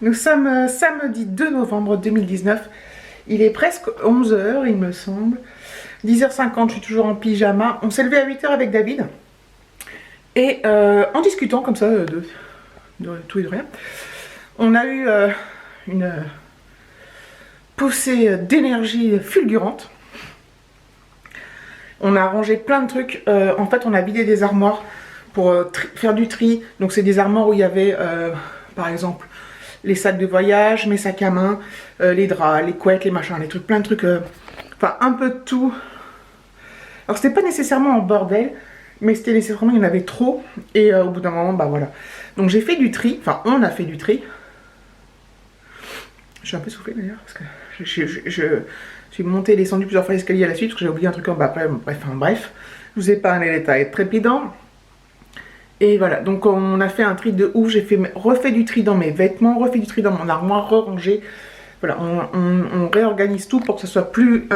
Nous sommes samedi 2 novembre 2019. Il est presque 11 h, il me semble. 10h50, je suis toujours en pyjama. On s'est levé à 8 h avec David. Et en discutant comme ça de tout et de rien, on a eu une poussée d'énergie fulgurante. On a rangé plein de trucs. En fait, on a vidé des armoires pour faire du tri. Donc, c'est des armoires où il y avait, par exemple, les sacs de voyage, mes sacs à main, les draps, les couettes, les machins, les trucs, plein de trucs. Enfin, un peu de tout. Alors, c'était pas nécessairement en bordel, mais c'était nécessairement, il y en avait trop. Et au bout d'un moment, bah voilà. Donc, j'ai fait du tri. Enfin, on a fait du tri. Je suis un peu soufflée d'ailleurs, parce que je suis montée et descendue plusieurs fois l'escalier à la suite, parce que j'ai oublié un truc en bas après. Bref. Je vous ai pas les détails trépidants. Et voilà, donc on a fait un tri de ouf. J'ai refait du tri dans mes vêtements, refait du tri dans mon armoire, re-rangé. Voilà, on réorganise tout pour que ce soit plus,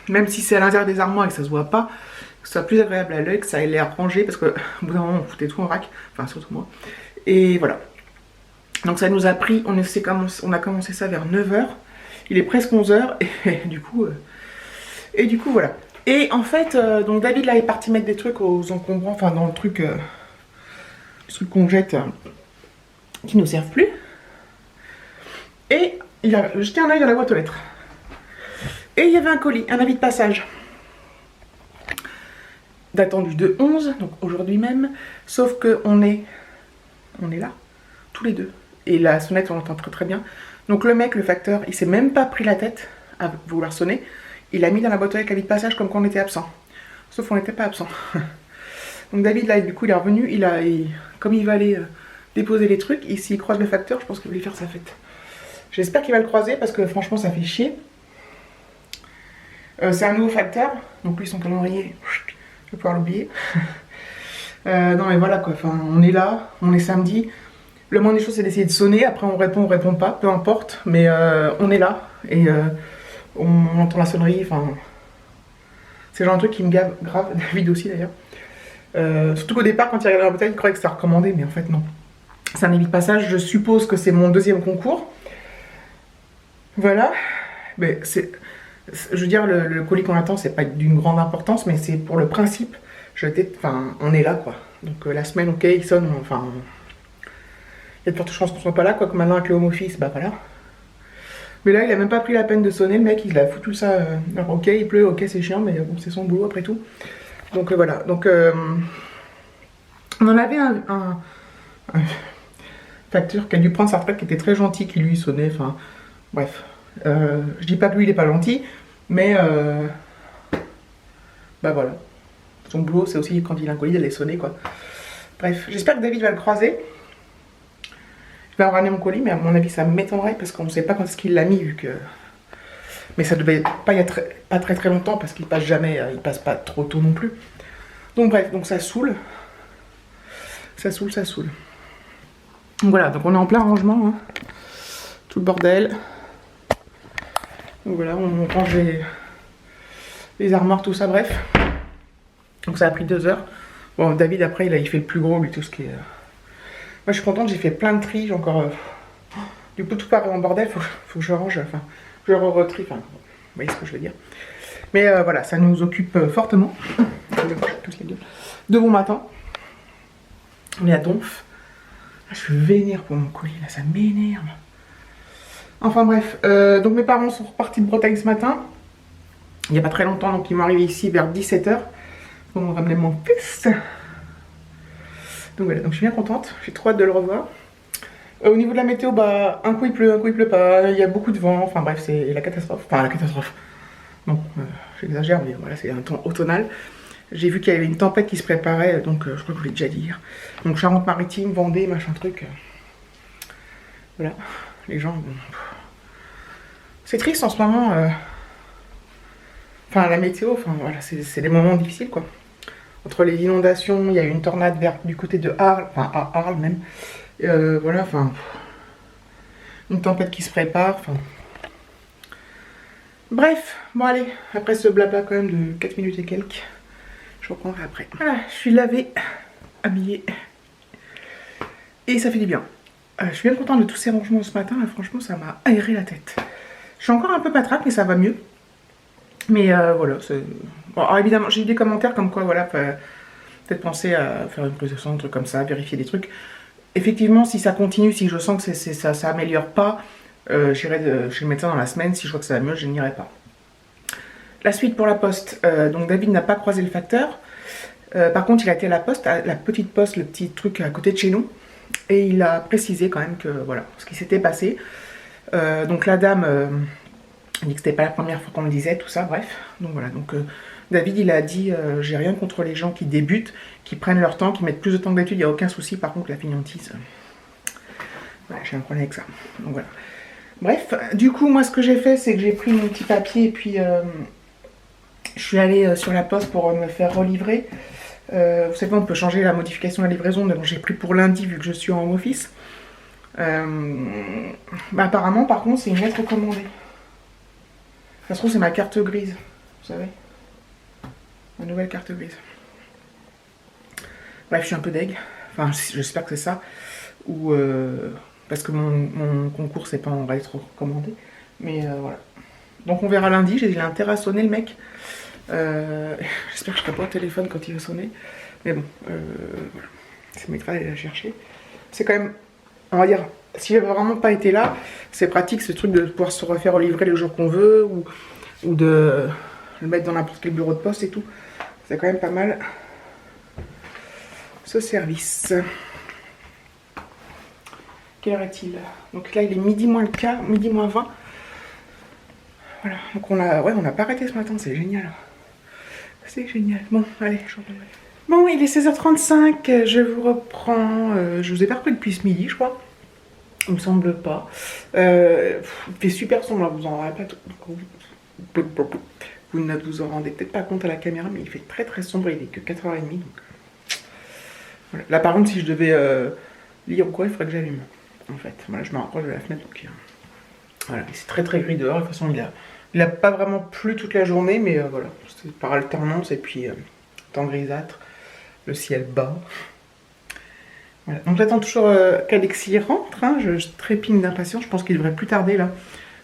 même si c'est à l'intérieur des armoires et que ça se voit pas, que ce soit plus agréable à l'œil, que ça ait l'air rangé, parce que au bout d'un moment on foutait tout en vrac, enfin surtout moi. Et voilà. Donc ça nous a pris, on a commencé ça vers 9 h. Il est presque 11 h et du coup voilà. Et en fait, donc David là est parti mettre des trucs aux encombrants, enfin dans le truc qu'on jette qui nous servent plus. Et il a jeté un œil dans la boîte aux lettres. Et il y avait un colis, un avis de passage. Datant du 2/11, donc aujourd'hui même. Sauf que on est là, tous les deux. Et la sonnette, on l'entend très très bien. Donc le mec, le facteur, il s'est même pas pris la tête à vouloir sonner. Il l'a mis dans la boîte aux lettres avis de passage comme quand on était absent. Sauf qu'on n'était pas absent. Donc David, là, du coup, il est revenu. Comme il va aller déposer les trucs, et s'il croise le facteur, je pense qu'il va lui faire sa fête. J'espère qu'il va le croiser parce que franchement, ça fait chier. C'est un nouveau facteur. Donc lui, son calendrier, je vais pouvoir l'oublier. Non, mais voilà quoi. Enfin, on est là, on est samedi. Le moins des choses, c'est d'essayer de sonner. Après, on répond pas, peu importe. Mais on est là et on entend la sonnerie. Enfin, c'est le genre de truc qui me gave grave. David aussi d'ailleurs. Surtout qu'au départ, quand il regardait la bouteille, il croyait que c'était recommandé, mais en fait, non. C'est un avis de passage. Je suppose que c'est mon deuxième concours. Voilà. Mais je veux dire, le colis qu'on attend, c'est pas d'une grande importance, mais c'est pour le principe. Enfin, on est là, quoi. Donc la semaine, ok, il sonne. Enfin, il y a de fortes chances qu'on soit pas là, quoi. Que maintenant avec le home office, bah voilà. Mais là, il a même pas pris la peine de sonner, le mec, il a foutu ça. Alors, ok, il pleut, ok, c'est chiant, mais bon, c'est son boulot après tout. Donc voilà. Donc on en avait un facteur qui a dû prendre sa retraite, qui était très gentil, qui lui sonnait. Enfin, bref. Je dis pas que lui, il est pas gentil, mais bah voilà. Son boulot, c'est aussi quand il a un colis, d'aller sonner, quoi. Bref, j'espère que David va le croiser. Je vais en ramener mon colis, mais à mon avis, ça m'étonnerait parce qu'on ne sait pas quand est-ce qu'il l'a mis, vu que. Mais ça devait pas y être pas très très longtemps parce qu'il passe jamais, il passe pas trop tôt non plus. Donc bref, donc ça saoule. Ça saoule. Donc voilà, donc on est en plein rangement, hein. Tout le bordel. Donc voilà, on range les armoires, tout ça, bref. Donc ça a pris 2 h. Bon, David après, il fait le plus gros, lui, tout ce qui est. Moi, je suis contente, j'ai fait plein de tri, j'ai encore. Du coup, tout part en bordel, faut que je range, enfin, je retrie, enfin, vous voyez ce que je veux dire. Mais voilà, ça nous occupe fortement. De bon matin. On est à Donf. Je suis vénère pour mon colis, là, ça m'énerve. Enfin bref, donc mes parents sont repartis de Bretagne ce matin. Il n'y a pas très longtemps, donc ils m'ont arrivé ici vers 17 h. Ils m'ont ramené mon fils. Donc voilà, donc je suis bien contente, j'ai trop hâte de le revoir. Au niveau de la météo, bah un coup il pleut pas, il y a beaucoup de vent, enfin bref, c'est la catastrophe. Enfin la catastrophe. Non, j'exagère, mais voilà, c'est un temps automnal. J'ai vu qu'il y avait une tempête qui se préparait, donc je crois que je vous l'ai déjà dit hier. Donc Charente-Maritime, Vendée, machin truc. Voilà, les gens. Bon. C'est triste en ce moment. Enfin la météo, enfin voilà, c'est des moments difficiles quoi. Entre les inondations, il y a eu une tornade du côté de Arles, enfin à Arles même. Voilà, enfin. Une tempête qui se prépare, enfin. Bref, bon allez, après ce blabla quand même de 4 minutes et quelques, je reprendrai après. Voilà, je suis lavée, habillée. Et ça fait du bien. Je suis bien contente de tous ces rangements ce matin, là, franchement ça m'a aéré la tête. Je suis encore un peu patraque mais ça va mieux. Mais voilà, bon, alors évidemment j'ai eu des commentaires comme quoi voilà, peut-être penser à faire une prise de sang, un truc comme ça, vérifier des trucs. Effectivement si ça continue, si je sens que ça améliore pas, j'irai chez le médecin dans la semaine, si je vois que ça va mieux, je n'irai pas. La suite pour la poste, donc David n'a pas croisé le facteur. Par contre, il a été à la poste, à la petite poste, le petit truc à côté de chez nous. Et il a précisé quand même que voilà ce qui s'était passé. Donc la dame a dit que c'était pas la première fois qu'on me disait tout ça, bref. Donc voilà, donc David il a dit j'ai rien contre les gens qui débutent, qui prennent leur temps, qui mettent plus de temps que d'habitude, il n'y a aucun souci. Par contre la fainéantise, voilà, j'ai un problème avec ça. Donc voilà. Bref, du coup moi ce que j'ai fait c'est que j'ai pris mon petit papier et puis je suis allée sur la poste pour me faire relivrer. Vous savez, on peut changer la modification de la livraison, mais bon, j'ai pris pour lundi vu que je suis en home office. Bah, apparemment, par contre, c'est une lettre recommandée. Ça se trouve, c'est ma carte grise, vous savez. Ma nouvelle carte grise. Bref, je suis un peu deg. Enfin, j'espère que c'est ça. Ou parce que mon concours, c'est pas en lettre recommandée. Mais voilà. Donc on verra lundi, il a intérêt à sonner le mec. J'espère que je serai pas au téléphone quand il va sonner. Mais bon, voilà. Ça m'écrase d'aller la chercher. C'est quand même, on va dire, si j'avais vraiment pas été là, c'est pratique ce truc de pouvoir se refaire livrer le jour qu'on veut ou de le mettre dans n'importe quel bureau de poste et tout. C'est quand même pas mal ce service. Quelle heure est-il? Donc là il est midi moins le quart, midi moins 20. Voilà, donc on n'a pas arrêté ce matin, c'est génial. C'est génial. Bon, allez, je reviens. Bon, il est 16h35, je vous reprends. Je vous ai pas repris depuis ce midi, je crois. Il me semble pas. Il fait super sombre, vous en rendez pas tout. Vous ne vous en rendez peut-être pas compte à la caméra, mais il fait très très sombre, il est que 4h30. Donc... Voilà. Là par contre, si je devais lire ou quoi, il faudrait que j'allume. En fait, voilà, je me rapproche de la fenêtre, donc voilà, c'est très très gris dehors. De toute façon, il a pas vraiment plu toute la journée, mais voilà, c'est par alternance et puis temps grisâtre, le ciel bas. Voilà. Donc j'attends toujours qu'Alexis rentre, hein. Je trépigne d'impatience, je pense qu'il devrait plus tarder là,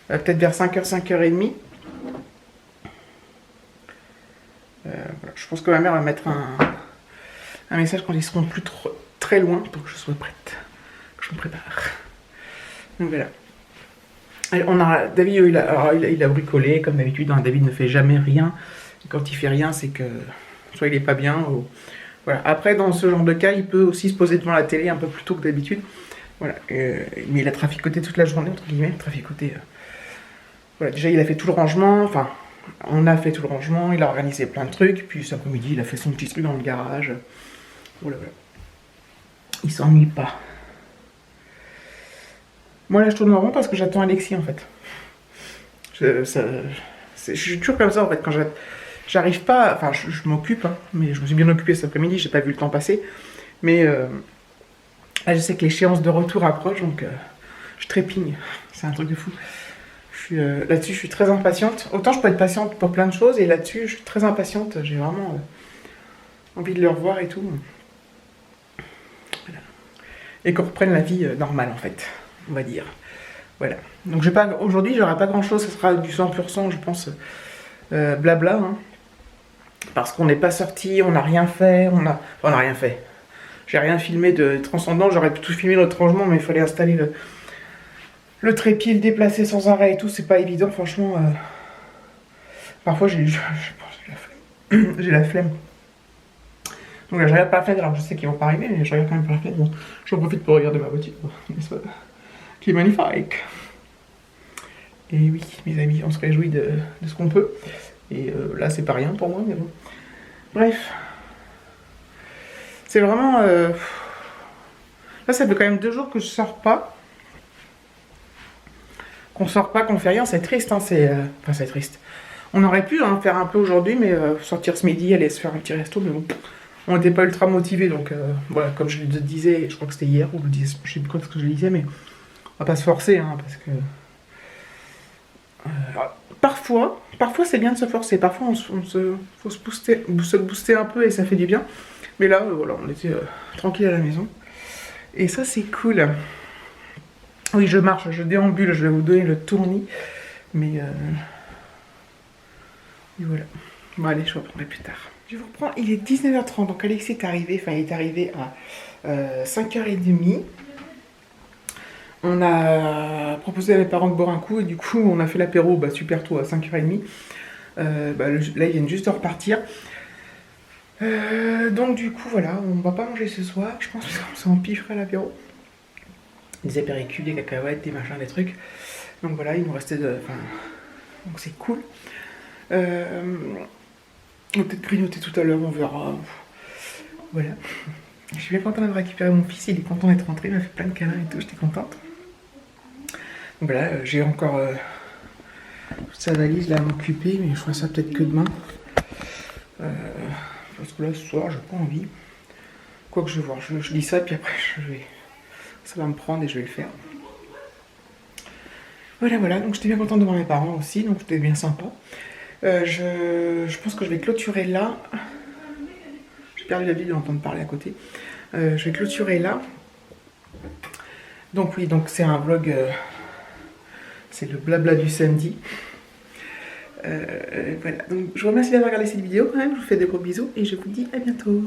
peut-être vers 5h, 5h30. Voilà. Je pense que ma mère va mettre un message quand ils seront plus trop, très loin pour que je sois prête, que je me prépare. Donc voilà. David, il a bricolé, comme d'habitude. Hein, David ne fait jamais rien. Et quand il fait rien, c'est que soit il est pas bien. Ou... Voilà. Après, dans ce genre de cas, il peut aussi se poser devant la télé un peu plus tôt que d'habitude. Voilà. Mais il a traficoté toute la journée, entre guillemets. Traficoté. Voilà. Déjà, il a fait tout le rangement. Enfin, on a fait tout le rangement. Il a organisé plein de trucs. Puis cet après-midi, il a fait son petit truc dans le garage. Voilà. Il s'ennuie pas. Moi là je tourne en rond parce que j'attends Alexis en fait. Je suis toujours comme ça en fait quand j'arrive pas, enfin je m'occupe, hein, mais je me suis bien occupé cet après-midi, j'ai pas vu le temps passer. Mais là je sais que l'échéance de retour approche donc je trépigne, c'est un truc de fou. Là-dessus je suis très impatiente. Autant je peux être patiente pour plein de choses et là-dessus je suis très impatiente, j'ai vraiment envie de le revoir et tout. Voilà. Et qu'on reprenne la vie normale en fait. On va dire. Voilà. Donc aujourd'hui, j'aurai pas grand chose, ce sera du 100%, je pense, blabla. Hein. Parce qu'on n'est pas sorti, on n'a rien fait, on n'a rien fait. J'ai rien filmé de transcendant, j'aurais pu tout filmer notre rangement, mais il fallait installer le trépied, le déplacer sans arrêt et tout, c'est pas évident, franchement. Parfois, j'ai la flemme. J'ai la flemme. Donc là, je regarde par la fenêtre, alors je sais qu'ils vont pas arriver, mais je regarde quand même par la fenêtre. Bon, j'en profite pour regarder ma voiture, n'est-ce pas? Qui est magnifique. Et oui, mes amis, on se réjouit de ce qu'on peut. Et là, c'est pas rien pour moi, mais bon. Bref. C'est vraiment... Là, ça fait quand même 2 jours que je sors pas. Qu'on sort pas, qu'on fait rien, c'est triste, hein, Enfin, c'est triste. On aurait pu hein, faire un peu aujourd'hui, mais sortir ce midi, aller se faire un petit resto, mais bon... On n'était pas ultra motivés, donc voilà, comme je le disais, je crois que c'était hier, ou je sais plus quoi ce que je disais, mais... On va pas se forcer, hein, parce que... Parfois c'est bien de se forcer. Parfois, faut se booster un peu et ça fait du bien. Mais là, voilà, on était tranquille à la maison. Et ça, c'est cool. Oui, je marche, je déambule, je vais vous donner le tournis. Mais et voilà. Bon, allez, je reprendrai plus tard. Je vous reprends, il est 19h30, donc Alexis est arrivé, enfin, il est arrivé à 5h30. On a proposé à mes parents de boire un coup, et du coup, on a fait l'apéro super tôt, à 5h30. Là, ils viennent juste de repartir. Donc, du coup, voilà, on va pas manger ce soir, je pense, qu'on s'en piffera l'apéro. Des apéritifs, des cacahuètes, des machins, des trucs. Donc voilà, il nous restait enfin, donc c'est cool. On va peut-être grignoter tout à l'heure, on verra. Voilà. Je suis bien contente d'avoir récupéré mon fils, il est content d'être rentré, il m'a fait plein de câlins et tout, j'étais contente. Donc voilà, j'ai encore toute sa valise là à m'occuper, mais je ferai ça peut-être que demain. Parce que là, ce soir, j'ai pas envie. Quoi que je vais voir, je dis ça, puis après, ça va me prendre et je vais le faire. Voilà, donc j'étais bien contente de voir mes parents aussi, donc c'était bien sympa. Je pense que je vais clôturer là. J'ai perdu la vie de l'entendre parler à côté. Je vais clôturer là. Donc oui, donc c'est un vlog, c'est le blabla du samedi. Voilà, donc je vous remercie d'avoir regardé cette vidéo quand même, je vous fais des gros bisous et je vous dis à bientôt.